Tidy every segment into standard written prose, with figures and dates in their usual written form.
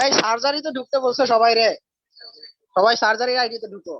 এই সার্জারিতে ঢুকতে বলছে সবাই রে, সবাই সার্জারি আইডিতে ঢুকো।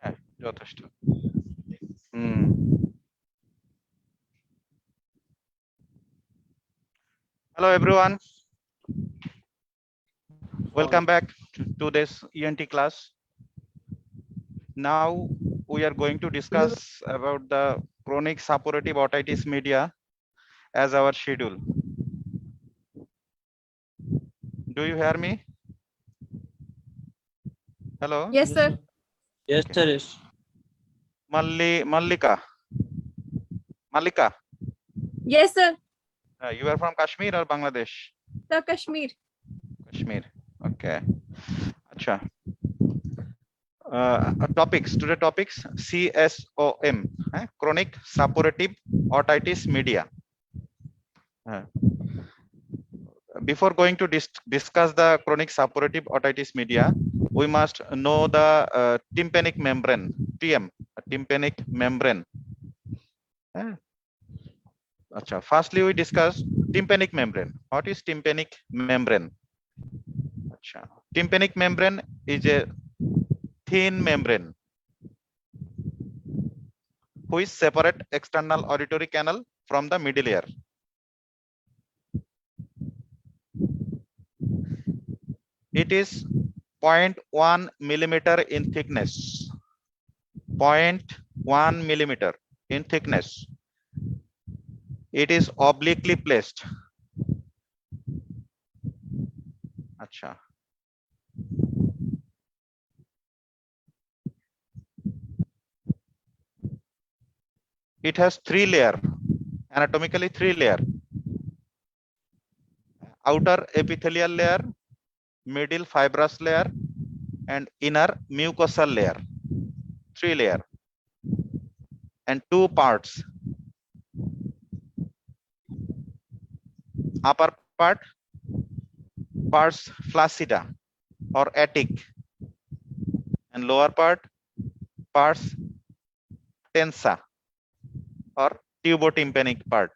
হ্যাঁ, যথেষ্ট। হুম। Hello everyone, welcome back to this ENT class. Now we are going to discuss about the chronic suppurative otitis media as our schedule. Do you hear me? Hello? Yes, sir. Yes, Okay. sir. Yes. Mallika. Yes, sir. You are from Kashmir or Bangladesh? Sir, Kashmir. Kashmir. Okay. Acha. Topics. Today topics CSOM, chronic suppurative otitis media. Before going to discuss the chronic suppurative otitis media, we must know the tympanic membrane, TM, tympanic membrane. Firstly, we discuss tympanic membrane. What is tympanic membrane? Tympanic membrane is a thin membrane which separate external auditory canal from the middle ear. It is 0.1 millimeter in thickness. 0.1 millimeter in thickness. It is obliquely placed. Acha. It has three layer, anatomically three layer. Outer epithelial layer, middle fibrous layer, and inner mucosal layer. Three layer. And two parts. Upper part, pars flaccida or attic, and lower part, pars tensa or tubotympanic part.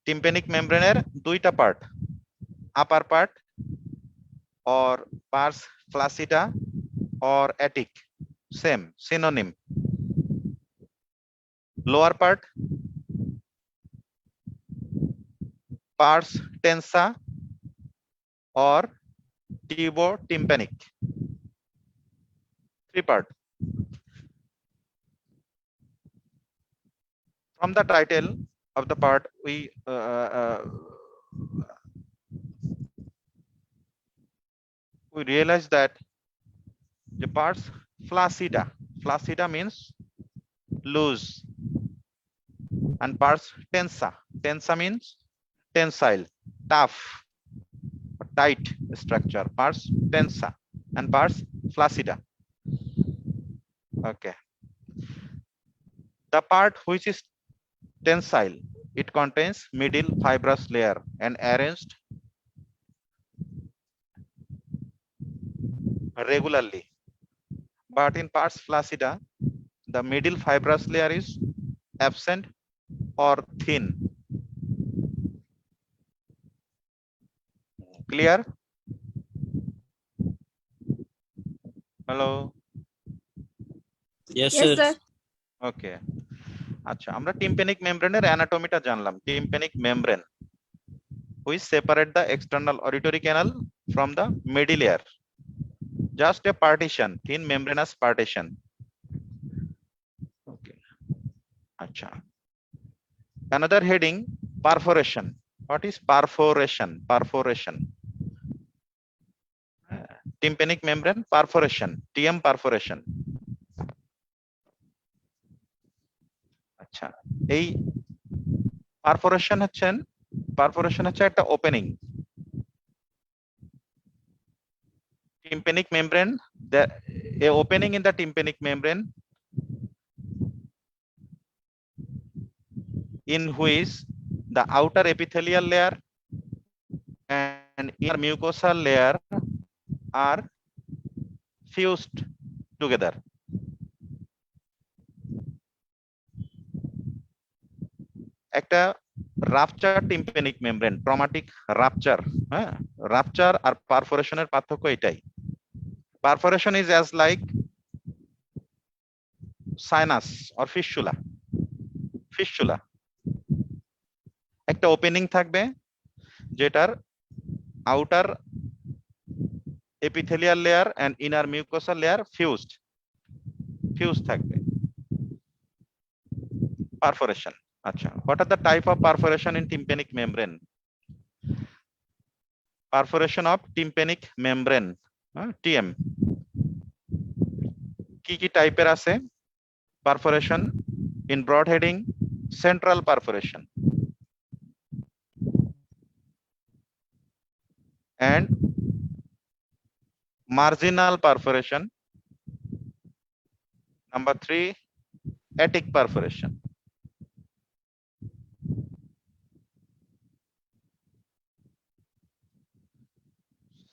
Tympanic membrane দুইটা part, upper part or pars flaccida or attic, same synonym. Lower part, pars tensa or tubotympanic. Three part. From the title of the part, we realize that the pars flaccida, flaccida means loose, and pars tensa, tensa means tensile, tough, tight structure, pars tensa and pars flaccida. Okay, the part which is tensile, it contains middle fibrous layer and arranged regularly, but in pars flaccida the middle fibrous layer is absent or thin. Clear? Hello? Yes, Yes, sir. sir. ওকে, আচ্ছা, আমরা tympanic মেমব্রেনের অ্যানাটমিটা জানলাম। Tympanic membrane which separate the external auditory canal from the middle ear, just a partition, thin membranous partition. Okay, acha. Another heading, perforation. What is perforation? Perforation, tympanic membrane perforation, TM perforation. আচ্ছা, এই perforation হচ্ছে একটা opening. Tympanic membrane, a opening in the tympanic membrane in which the outer epithelial layer and inner mucosal layer are fused together. একটা rupture tympanic membrane, traumatic rupture, হ্যাঁ, rupture আর পারফোরেশনের পার্থক্য এটাই। Perforation is as like sinus or fistula. Fistula একটা opening থাকবে যেটার outer epithelial layer and inner mucosal layer fuse থাকবে। পারফোরেশন। আচ্ছা, what are the type of perforation in tympanic membrane? Perforation of tympanic membrane, TM, কি কি টাইপের আছে? Perforation in broad heading, central perforation and marginal perforation. Number 3, attic perforation.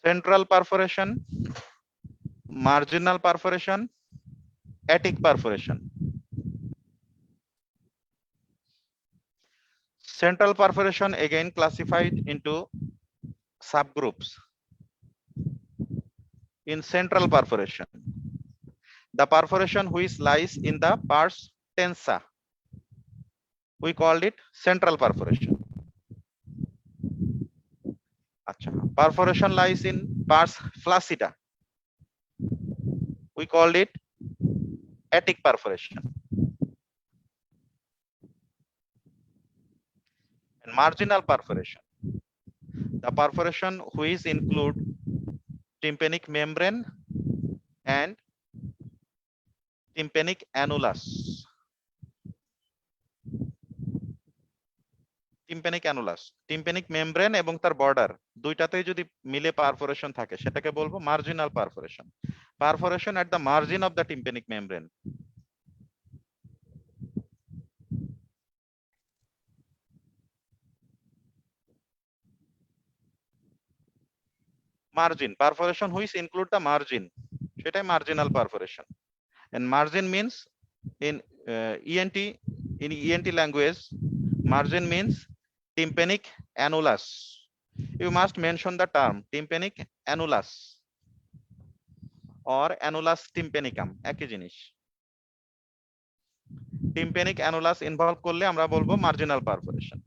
Central perforation, marginal perforation, attic perforation. Central perforation again classified into subgroups. In central perforation, the perforation which lies in the pars tensa, we called it central perforation. Acha, perforation lies in pars flaccida, we called it attic perforation. And marginal perforation, the perforation which include tympanic membrane and tympanic annulus. Tympanic annulus, tympanic membrane এবং তার border দুইটাতেই যদি মিলে perforation থাকে সেটাকে বলবো marginal perforation. Perforation at the margin of the tympanic membrane. Margin, perforation which include the margin, সেটাই marginal perforation. And margin means in ENT language, margin means tympanic annulus, You must mention the term tympanic annulus or annulus tympanicum, একই জিনিস। tympanic annulus involve করলে আমরা বলবো marginal perforation.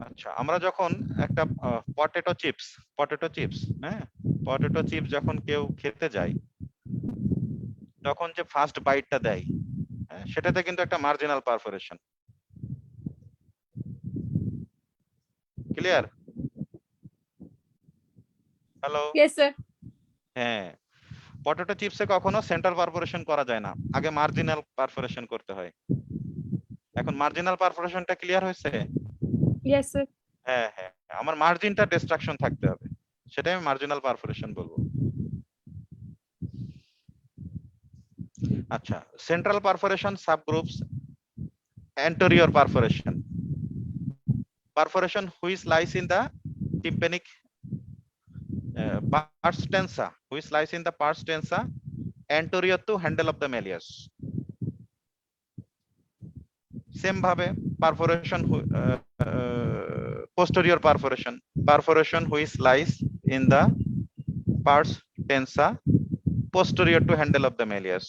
আচ্ছা, আমরা যখন একটা পটেটো চিপস, হ্যাঁ, পটেটো চিপস যখন কেউ খেতে যায়, তখন যে ফার্স্ট বাইটটা দেয়, হ্যাঁ, সেটাতে কিন্তু একটা marginal perforation. Clear? Hello? Yes, sir. হ্যাঁ, পটেটো চিপসে কখনো সেন্ট্রাল পারফোরেশন করা যায় না, আগে মার্জিনাল পারফোরেশন করতে হয়। এখন মার্জিনাল পারফোরেশনটা ক্লিয়ার হয়েছে? Yes, sir. হ্যাঁ হ্যাঁ, আমার মার্জিনটা ডিস্ট্রাকশন থাকতে হবে, সেটাই আমি মার্জিনাল পারফোরেশন বলবো। আচ্ছা, central perforation subgroups anterior perforation which lies in the tympanic pars tensa, which lies in the pars tensa anterior to handle of the malleus. Same ভাবে perforation posterior perforation which lies in the pars tensa posterior to handle of the malleus.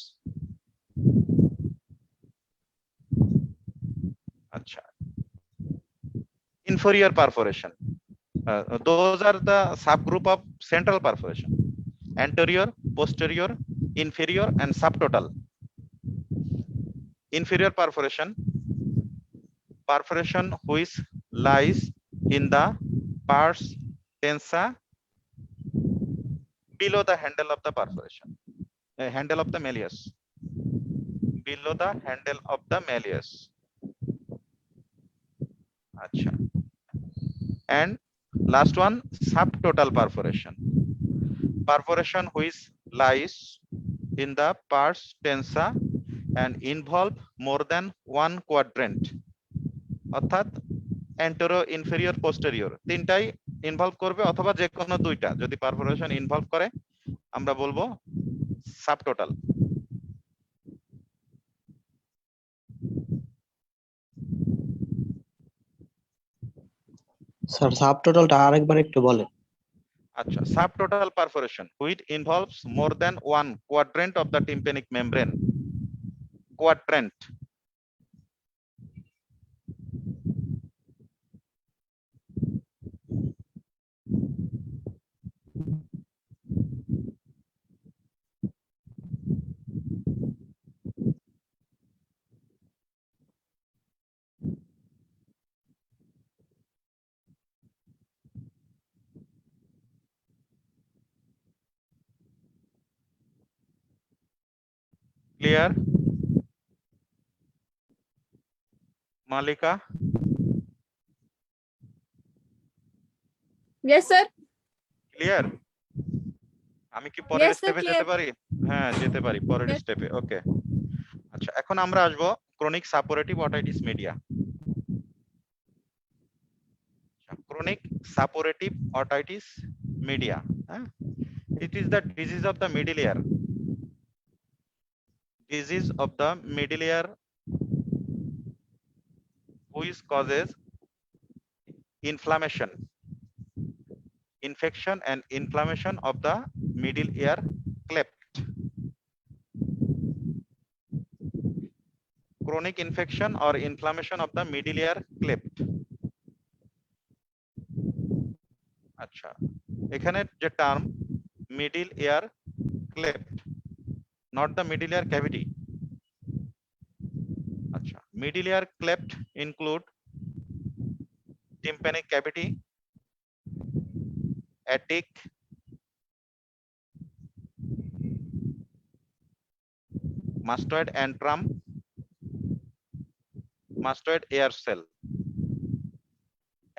আচ্ছা, inferior perforation, those are the subgroup of central perforation: anterior, posterior, inferior and subtotal. Inferior perforation which lies in the pars tensa below the handle of the perforation, handle of the malleus, below the handle of the malleus. Acha. And last one, subtotal perforation which lies in the pars tensa and involve more than one quadrant, অর্থাৎ anterior, inferior, posterior তিনটাই involve করবে, অথবা যে কোনো দুইটা যদি perforation involve করে আমরা বলবো সাবটোটাল। স্যার সাবটোটালটা আরেকবার একটু বলেন। আচ্ছা, subtotal perforation which involves more than one quadrant of the tympanic membrane. Quadrant. Clear? Malika? Yes, sir. Clear? আমি কি পরের Yes, sir, স্টেপে clear. যেতে পারি? হ্যাঁ, যেতে পারি পরের Yes. স্টেপে। ওকে। আচ্ছা, এখন আমরা আসবো chronic suppurative otitis media. Chronic suppurative otitis media, হ্যাঁ, it is the disease of the middle ear. Disease of the middle ear which causes inflammation, infection and inflammation of the middle ear cleft. Chronic infection or inflammation of the middle ear cleft. আচ্ছা, এখানে যে term middle ear cleft, not the middle ear cavity. আচ্ছা, middle ear cleft include tympanic cavity, attic, mastoid antrum, mastoid air cell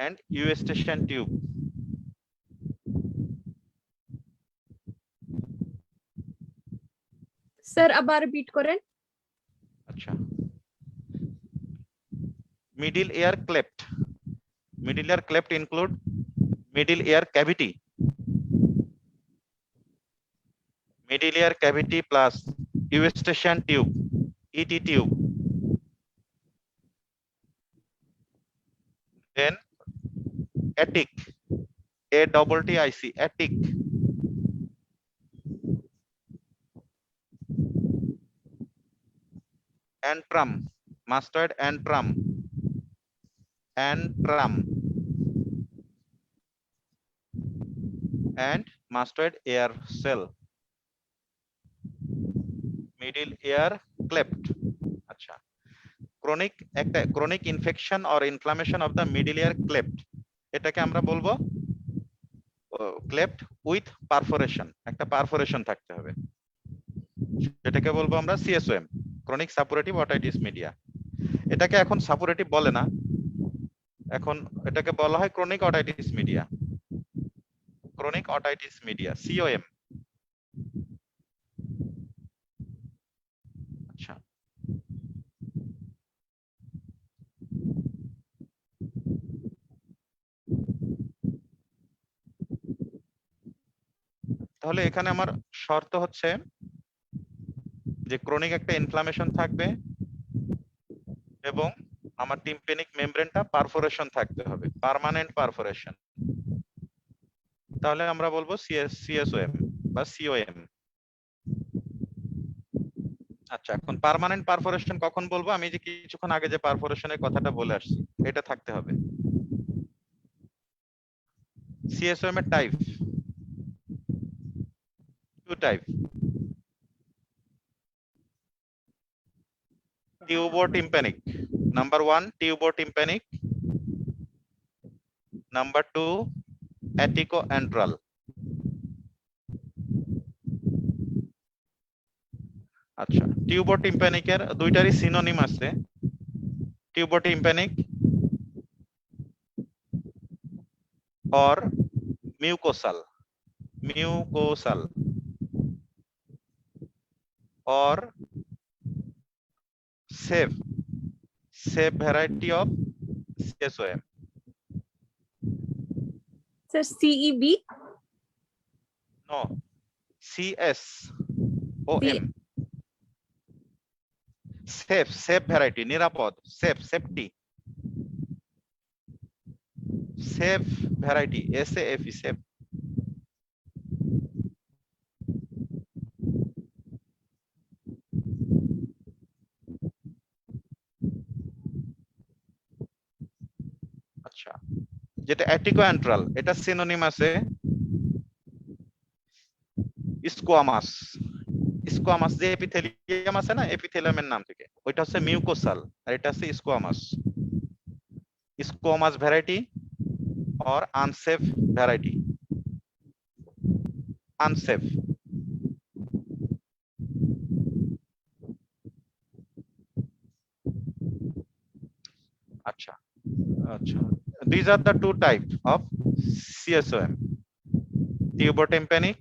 and eustachian tube. Sir, আবার repeat করেন। আচ্ছা, middle ear cleft. Middle ear cleft include middle ear cavity, middle ear cavity plus eustachian tube, ET tube. Then attic, ATTIC, attic. Antrum, mastoid antrum, antrum, and mastoid ear cell, middle ear cleft. আচ্ছা, chronic infection or inflammation of the middle ear cleft, এটাকে আমরা বলবো cleft with perforation, একটা perforation থাকতে হবে, সেটাকে বলবো আমরা CSOM, chronic suppurative otitis media। এটাকে এখন সাপুরেটিভ বলে না, এখন এটাকে বলা হয় chronic otitis media, chronic otitis media, COM। আচ্ছা, তাহলে এখানে আমার শর্ত হচ্ছে যে ক্রনিক একটা ইনফ্লামেশন থাকবে এবং আমার টিম্প্যানিক মেমব্রেনটা পারফোরেশন থাকতে হবে, পার্মানেন্ট পারফোরেশন, তাহলে আমরা বলবো CSOM বা COM। আচ্ছা, এখন পার্মানেন্ট পারফোরেশন কখন বলবো? আমি যে কিছুক্ষণ আগে যে পারফোরেশনের কথাটা বলে আসছি, এটা থাকতে হবে। CSOM এর type, two type, tubotympanic, number 1 tubotympanic, number 2 atticoantral। আচ্ছা, টিউবোটিম্প্যানিক এর দুইটারই সিনোনিম আছে, টিউবোটিম্প্যানিক or mucosal, mucosal or safe variety of CSOM। Sir, CEB? No, CSOM, safe variety, নিরাপদ, safety, safe variety, SAFE, safe। আচ্ছা, যেটা অ্যাটিকোঅ্যান্ট্রাল, এটা সিনোনিম আছে স্কোয়ামাস, স্কোয়ামাস যে এপিথেলিয়াম আছে না, এপিথেলিয়ামের নাম থেকে, ওইটা হচ্ছে মিউকোসাল আর এটা হচ্ছে squamous. Squamous variety or unsafe variety, unsafe। আচ্ছা আচ্ছা, these are the two types of CSOM, tubotympanic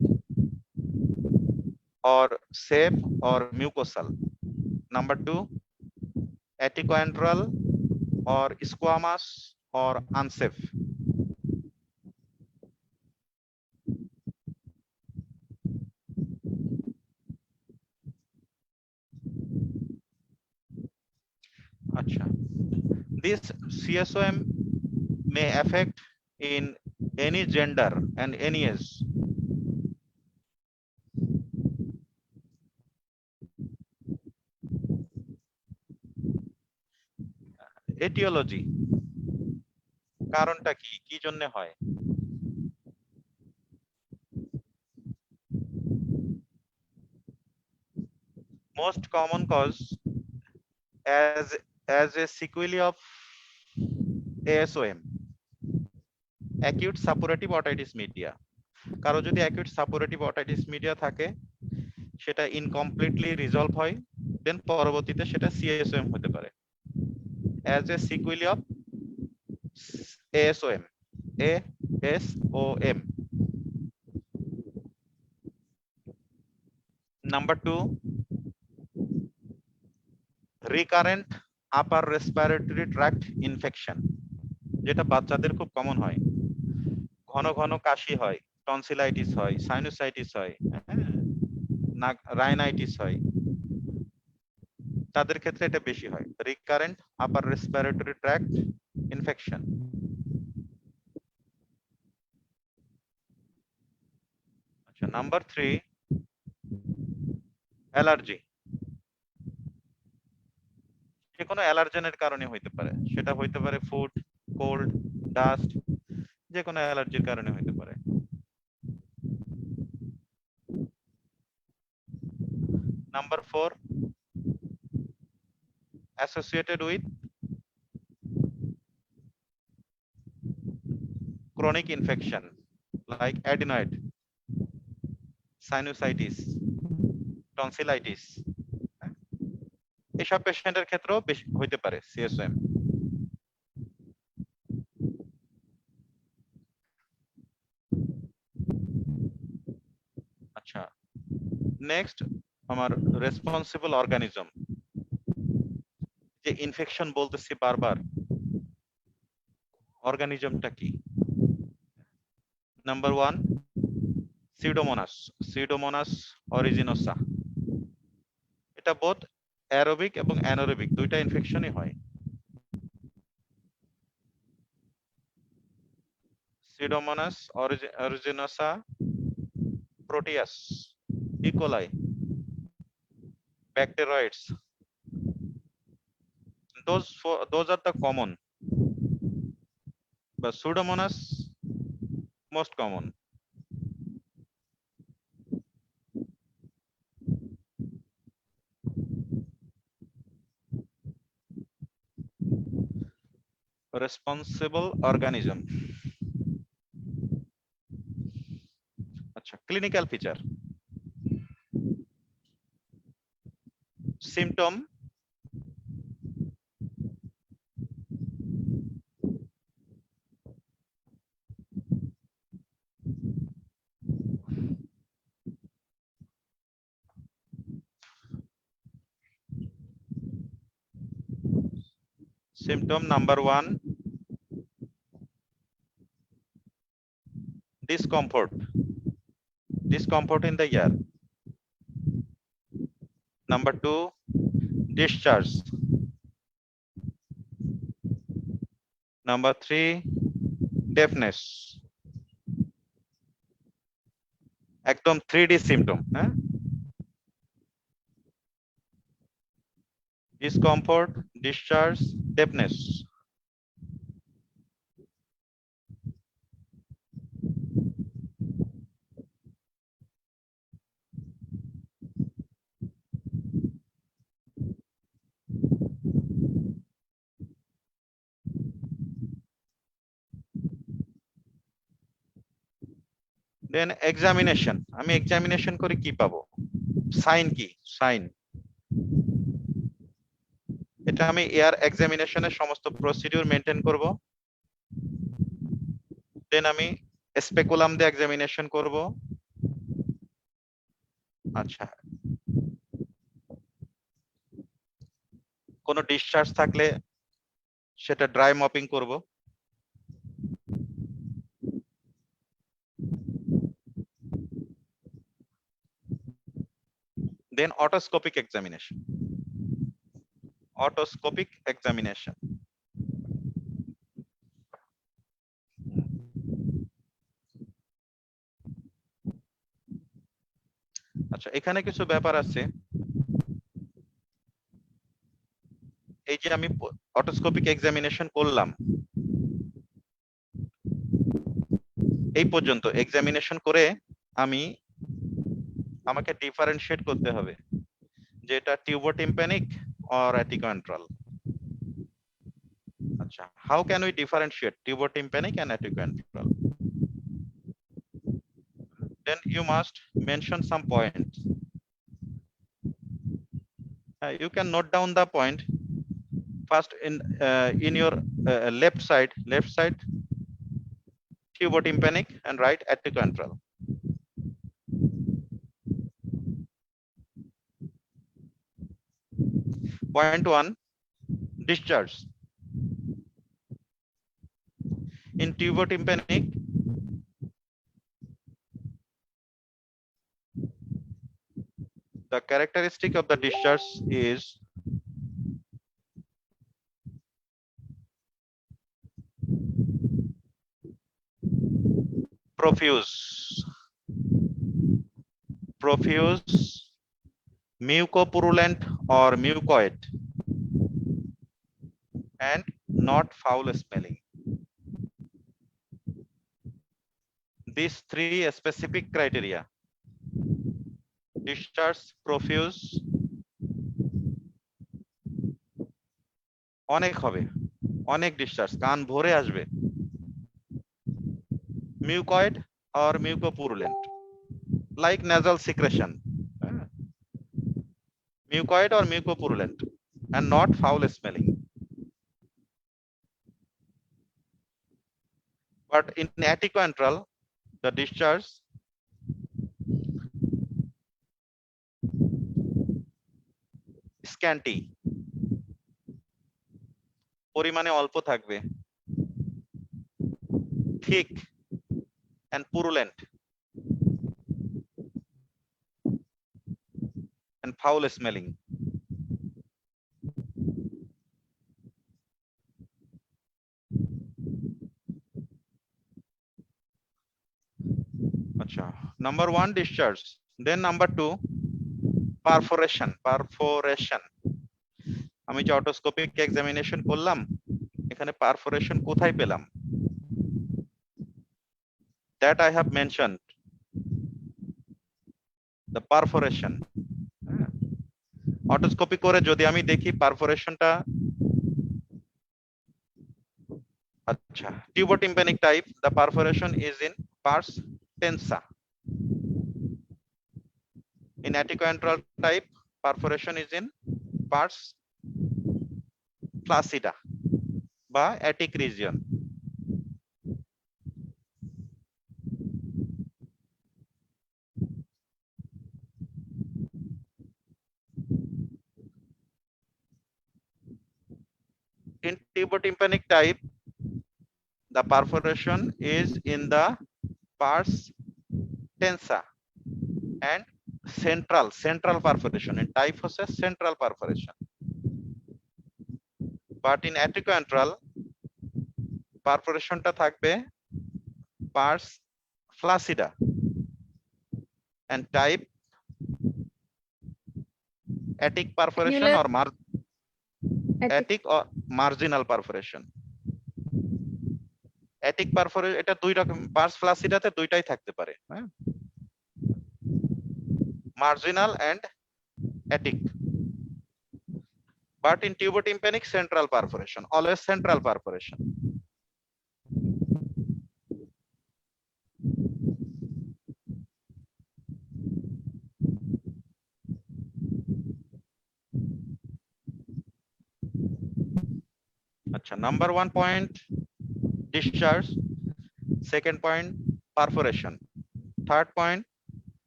or safe or mucosal, number 2 atticoantral or squamous or unsafe। Acha, this CSOM may affect in any gender and any age। Etiology, কারণটা কি, কি জন্য হয়? Most common cause as a sequelae of ASOM, acute suppurative otitis media। কারো যদি acute suppurative otitis media থাকে, সেটা incompletely resolve হয়, দেন পরবর্তীতে সেটা CSOM হতে পারে as a sequelae of ASOM, ASOM। Number 2 recurrent upper respiratory tract infection, যেটা বাচ্চাদের খুব কমন হয়, ঘন ঘন কাশি হয়, টনসিলাইটিস হয়, সাইনোসাইটিস হয়, রাইনাইটিস হয়, তাদের ক্ষেত্রে এটা বেশি হয়, recurrent upper respiratory tract infection. আচ্ছা, নাম্বার 3, অ্যালার্জি। যে কোনো অ্যালার্জেনের কারণে হইতে পারে, সেটা হইতে পারে ফুড, কোল্ড, ডাস্ট, যে কোনো অ্যালার্জির কারণে হইতে পারে। Number 4, associated with chronic infection like adenoid, sinusitis, tonsillitis, এসব পেশেন্টের ক্ষেত্রেও বেশি হইতে পারে সিএসএম। আচ্ছা, নেক্সট আমার রেসপন্সিবল অর্গানিজম। যে ইনফেকশন বলতেছি বারবার, অর্গানিজমটা কি? Number 1, Pseudomonas aeruginosa. এটা বোথ অ্যারোবিক এবং অ্যানারোবিক দুইটা ইনফেকশনই হয়। Pseudomonas aeruginosa, Proteus, E coli, bacteroids, those are the common, but Pseudomonas most common. Responsible organism. আচ্ছা, clinical feature, symptom, symptom number 1, discomfort in the ear. Number 2, discharge. Number 3, deafness. একদম 3D symptom, হ্যাঁ? Discomfort, discharge, deafness. Then examination, আমি examination করে কি পাবো? Sign কি? Sign, এটা আমি এয়ার এক্সামিনেশনের সমস্ত প্রসিডিউর মেনটেন করব। দেন আমি স্পেকুলাম দিয়ে এক্সামিনেশন করব। আচ্ছা, কোনো ডিসচার্জ থাকলে সেটা ড্রাই মপিং করব। দেন অটোস্কোপিক এক্সামিনেশন, আচ্ছা, এখানে কিছু ব্যাপার আছে। এই যে আমি অটোস্কোপিক এক্সামিনেশন করলাম, এই পর্যন্ত এক্সামিনেশন করে আমাকে ডিফারেনশিয়েট করতে হবে যে এটা টিউবোটিম্প্যানিক অর অ্যাটিকোয়েন্ট্রাল। আচ্ছা, how can we differentiate tubotympanic and atticoantral? Then you must mention some points. You can note down the point first in your left side tubotympanic and right ectocontral. Point 1, discharge. In tubotympanic, The characteristic of the discharge is profuse, mucopurulent or mucoid, and not foul smelling. These three specific criteria: discharge profuse, অনেক হবে, অনেক discharge, কান ভরে আসবে, mucoid or mucopurulent like nasal secretion, mucoid or mucopurulent, and not foul smelling. But in aticoantral, the discharge scanty, পরিমাণে অল্প থাকবে, thick and purulent and foul smelling. Acha, number 1 discharge, then number 2 perforation. আমি যে অটোস্কোপিক examination করলাম, এখানে perforation কোথায় পেলাম? That I have mentioned, the perforation. Otoscopy করে যদি আমি দেখি পারফোরেশনটা, আচ্ছা, tubotympanic type, the perforation is in pars tensa. In aticoantral type, perforation is in pars flaccida বা attic region. In tubotympanic type, the perforation is in the pars tensa and central perforation. In type হচ্ছে central perforation. But in aticoantral, perforationটা থাকবে pars flaccida and type attic perforation or attic or marginal perforation. Attic perforation এটা দুই রকম, pars flaccida তে দুইটাই থাকতে পারে, হ্যাঁ, marginal and attic. But in tubotympanic, central perforation, always central perforation. Acha, number 1 point discharge, second point perforation, third point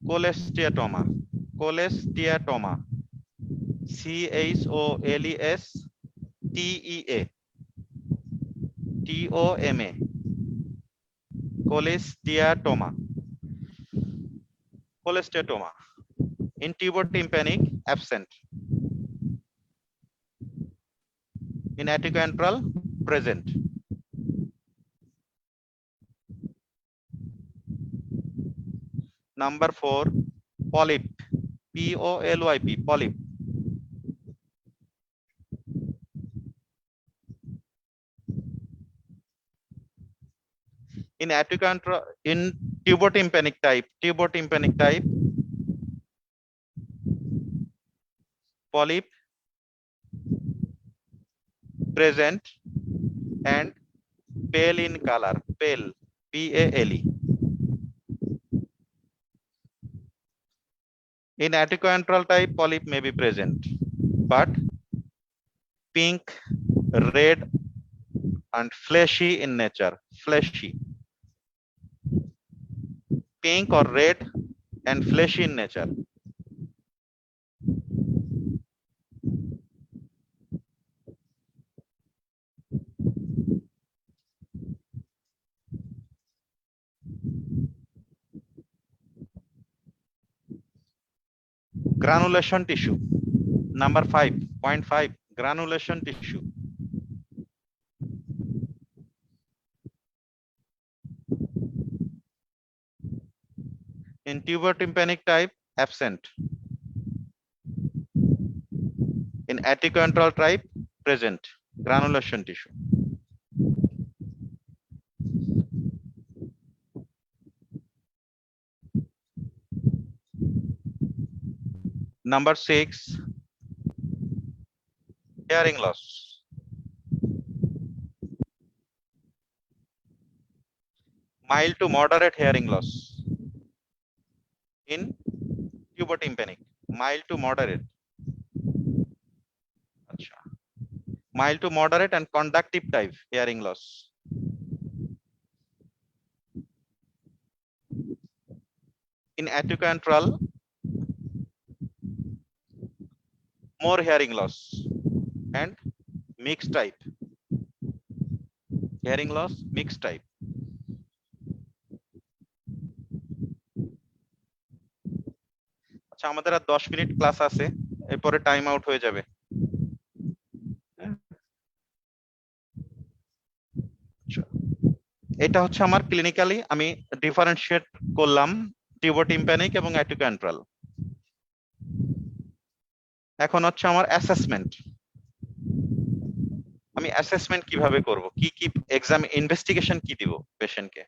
cholesteatoma. Cholesteatoma, CHOLESTEA cholesteatoma. In tubotympanic, absent. In aticoantral, present. Number 4, polyp, POLYP, polyp. In aticoantral, in tubotympanic type, polyp present and pale in color, pale, PALE. In aticoantral type, polyp may be present, but pink, red, and fleshy in nature. Fleshy, pink or red and fleshy in nature. Granulation tissue. Number 5.5, granulation tissue. In tubotympanic type, absent. In aticoantral type, present. Granulation tissue. Number 6, hearing loss. Mild to moderate hearing loss. In tubotympanic, mild to moderate. Acha. Mild to moderate and conductive type hearing loss. In aticoantral, more hearing loss and mixed type. Hearing loss, mixed type. আচ্ছা, আমাদের আর 10 minute class আছে, এরপরে time out হয়ে যাবে। এটা হচ্ছে আমার clinically আমি ডিফারেন্সিয়েট করলাম টিউবোটিম্প্যানিক এবং অ্যাটিকোঅ্যান্ট্রাল। এখন হচ্ছে আমার অ্যাসেসমেন্ট। আমি অ্যাসেসমেন্ট কিভাবে করব, কি কি এক্সাম ইনভেস্টিগেশন কি দিব পেশেন্টকে।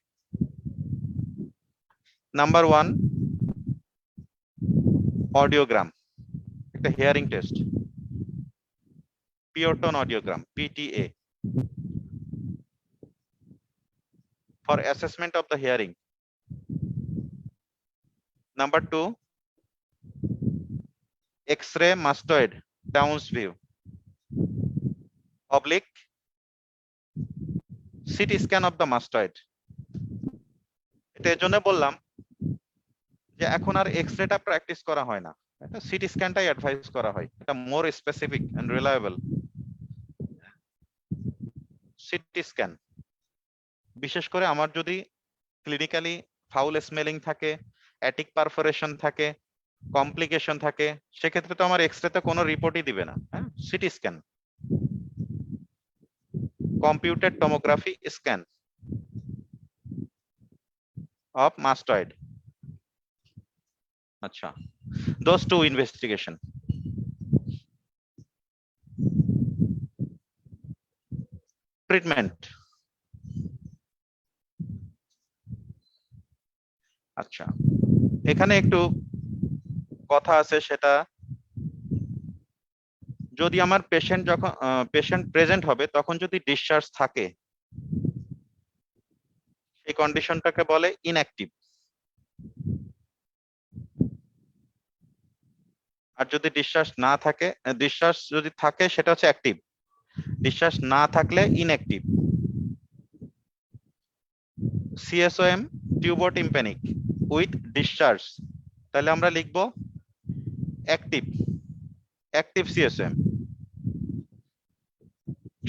নাম্বার 1, অডিওগ্রাম, একটা hearing test, pure tone audiogram, PTA, for assessment of the hearing. Number 2, X-ray mastoid Townes view, oblique CT scan of the mastoid. এটা এজন্য বললাম যে এখন আর এক্সরেটা প্র্যাকটিস করা হয় না, এটা সিটি স্ক্যানটাই অ্যাডভাইস করা হয়, এটা more specific and reliable. CT scan, বিশেষ করে আমার যদি ক্লিনিক্যালি ফাউল স্মেলিং থাকে, অ্যাটিক পারফোরেশন থাকে, কমপ্লিকেশন থাকে, সেক্ষেত্রে তো আমার এক্সরেতে কোনো রিপোর্টই দিবে না। হ্যাঁ, CT scan, computed tomography scan of mastoid. Acha, those two investigation. Treatment. আচ্ছা, এখানে একটু কথা আছে, সেটা যদি আমার পেশেন্ট যখন পেশেন্ট প্রেজেন্ট হবে তখন যদি ডিসচার্জ থাকে, এই কন্ডিশনটাকে বলে ইনঅ্যাক্টিভ। আর যদি ডিসচার্জ না থাকে, ডিসচার্জ যদি থাকে সেটা হচ্ছে অ্যাক্টিভ, ডিসচার্জ না থাকলে ইনঅ্যাক্টিভ। সিএসওএম টিউবোটিম্প্যানিক উইথ ডিসচার্জ, তাহলে আমরা লিখব অ্যাক্টিভ, অ্যাক্টিভ সিএসওএম।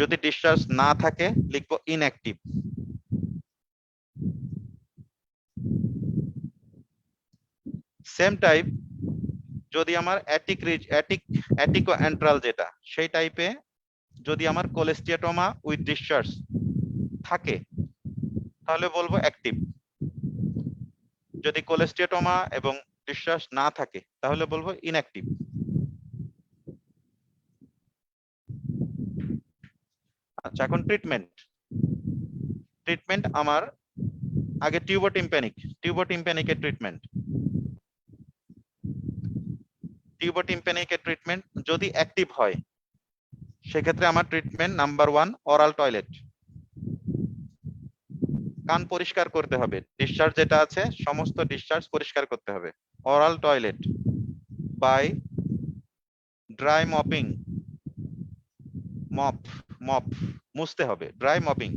যদি ডিসচার্জ না থাকে লিখব ইনঅ্যাক্টিভ। সেম টাইপ যদি আমার অ্যাটিকোঅ্যান্ট্রাল যেটা, সেই টাইপে যদি আমার কোলেস্টিয়াটোমা উইথ ডিসচার্জ থাকে তাহলে বলবো অ্যাক্টিভ। যদি কোলেস্টিয়াটোমা এবং ডিসচার্জ না থাকে তাহলে বলবো ইনঅ্যাক্টিভ। আচ্ছা, এখন ট্রিটমেন্ট। ট্রিটমেন্ট আমার আগে টিউবোটিম্প্যানিকের ট্রিটমেন্ট। টিউবোটিম্প্যানিকের ট্রিটমেন্ট যদি অ্যাক্টিভ হয় সেক্ষেত্রে আমার ট্রিটমেন্ট নাম্বার 1, অরাল টয়লেট। কান পরিষ্কার করতে হবে, ডিসচার্জ যেটা আছে সমস্ত ডিসচার্জ পরিষ্কার করতে হবে। Aural toilet by dry mopping, mop মুছতে হবে, dry mopping,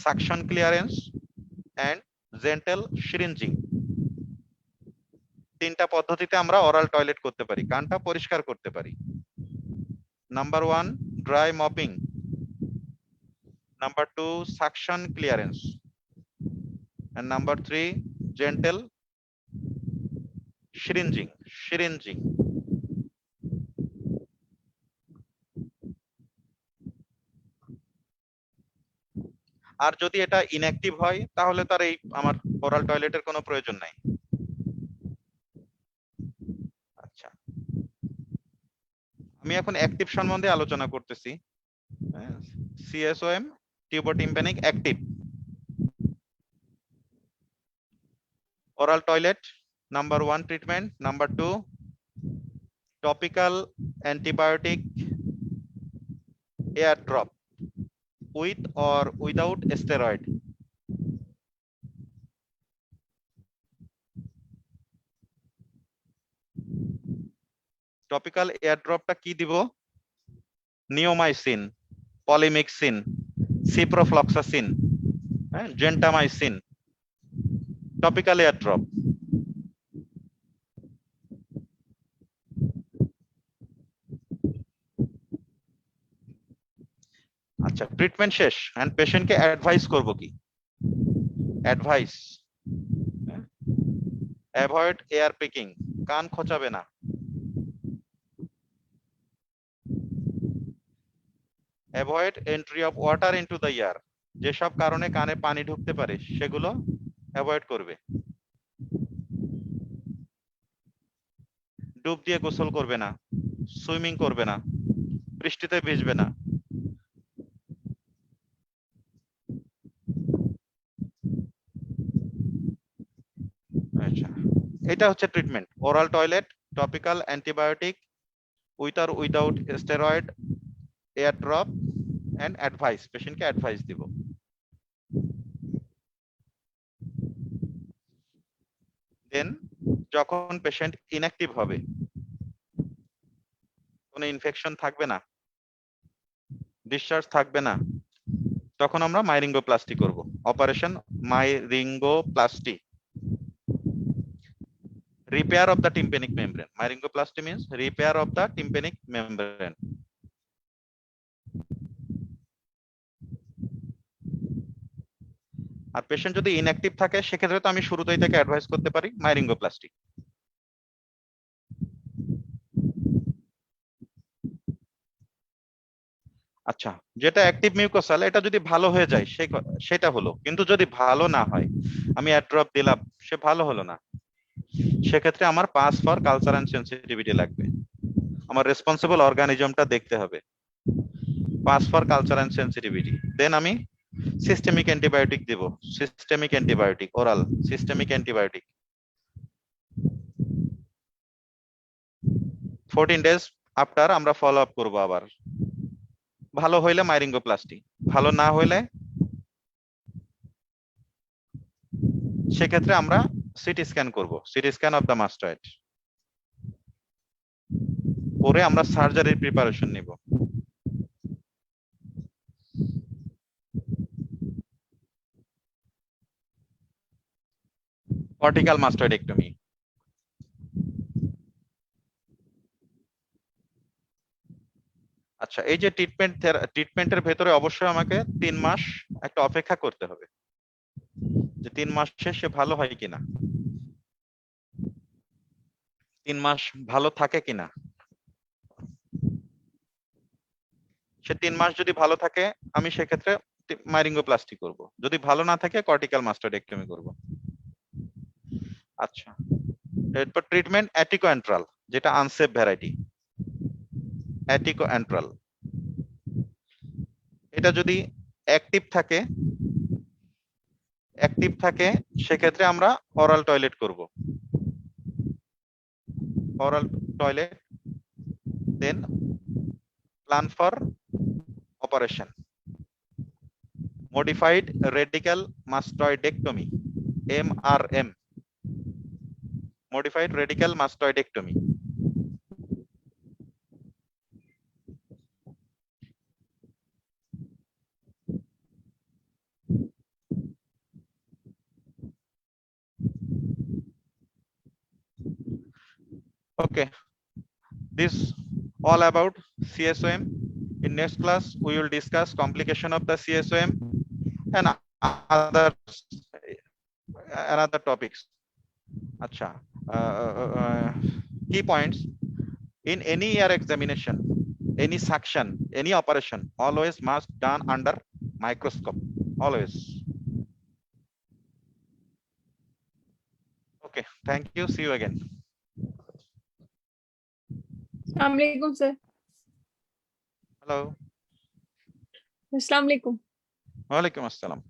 suction clearance and gentle syringing. তিনটা পদ্ধতিতে আমরা অরাল টয়লেট করতে পারি, কানটা পরিষ্কার করতে পারি। Number 1, dry mopping. Number 2, suction clearance. And number 3, gentle syringing. আর যদি এটা ইনঅ্যাক্টিভ হয় তাহলে তার এই আমার ওরাল টয়লেটের কোনো প্রয়োজন নাই। আচ্ছা, আমি এখন অ্যাক্টিভ সম্বন্ধে আলোচনা করতেছি। CSOM tubotympanic active oral toilet, number 1 treatment, number 2 topical antibiotic air drop with or without steroid. Topical air drop টা কি দিব? Neomycin, polymyxin, ciprofloxacin, gentamicin, topical ear drop. আচ্ছা, ট্রিটমেন্ট শেষ এন্ড পেশেন্টকে অ্যাডভাইস করব কি? অ্যাডভাইস অ্যাভয়েড এয়ার পিকিং, কান খোঁচাবে না। Avoid entry of water into the ear, যেসব কারণে কানে পানি ঢুকতে পারে সেগুলো অ্যাভয়েড করবে। ডুব দিয়ে গোসল করবে না, সুইমিং করবে না, বৃষ্টিতে ভিজবে না। আচ্ছা, এটা হচ্ছে treatment. Oral toilet, topical antibiotic, with or without steroid, ear drop and advice, পেশেন্টকে অ্যাডভাইস দিব। দেন যখন পেশেন্ট ইনঅ্যাক্টিভ হবে, কোনো ইনফেকশন থাকবে না, ডিসচার্জ থাকবে না, তখন আমরা মাইরিঙ্গোপ্লাস্টি করব। Operation myringoplasty, repair of the tympanic membrane. Myringoplasty means repair of the tympanic membrane. আর পেশেন্ট যদি ইনঅ্যাক্টিভ থাকে সেক্ষেত্রে তো আমি শুরুতেই তাকে অ্যাডভাইস করতে পারি মাইরিঙ্গোপ্লাস্টি। আচ্ছা, যেটা অ্যাক্টিভ মিউকোসাল, এটা যদি ভালো হয়ে যায় সেটা হলো, কিন্তু যদি ভালো না হয়, আমি অ্যাড্রপ দিলাম, সে ভালো হলো না, সেক্ষেত্রে আমার pus for culture and sensitivity লাগবে। আমার রেসপন্সিবল অর্গানিজমটা দেখতে হবে, pus for culture and sensitivity. Then আমি সিস্টেমিক অ্যান্টিবায়োটিক দেব, systemic antibiotic, oral systemic antibiotic. 14 days after আমরা ফলো আপ করবো আবার। ভালো হইলে মাইরিঙ্গোপ্লাস্টি, ভালো না হইলে সেক্ষেত্রে আমরা সিটি স্ক্যান করব, সিটি স্ক্যান অফ দ্য মাস্টয়েড করে আমরা সার্জারির প্রিপারেশন নিব। কর্টিক্যাল মাস্টয়েডেক্টমি, আচ্ছা, এই যে ট্রিটমেন্টের ভেতরে অবশ্যই আমাকে 3 মাস একটা অপেক্ষা করতে হবে যে 3 মাস শেষে ভালো হয় কিনা, 3 মাস ভালো থাকে কিনা। সে 3 মাস যদি ভালো থাকে আমি সেক্ষেত্রে মাইরিঙ্গোপ্লাস্টি করব, যদি ভালো না থাকে কর্টিক্যাল মাস্টয়েডেক্টমি করব। আচ্ছা, এরপর ট্রিটমেন্ট অ্যাটিকোঅ্যান্ট্রাল, যেটা আনসেফ ভ্যারাইটি, অ্যাটিকোঅ্যান্ট্রাল। এটা যদি অ্যাক্টিভ থাকে সেক্ষেত্রে আমরা অরাল টয়লেট করব, oral toilet, then plan for operation. Modified radical mastoidectomy, MRM, modified radical mastoidectomy. Okay, this all about CSOM. In next class we will discuss complication of the CSOM and other topics. আচ্ছা, key points in any year examination, any section, any operation always must done under microscope, always. Okay, thank you, see you again. अस्सलाम वालेकुम sir. Hello. अस्सलाम वालेकुम। Walaikum assalam.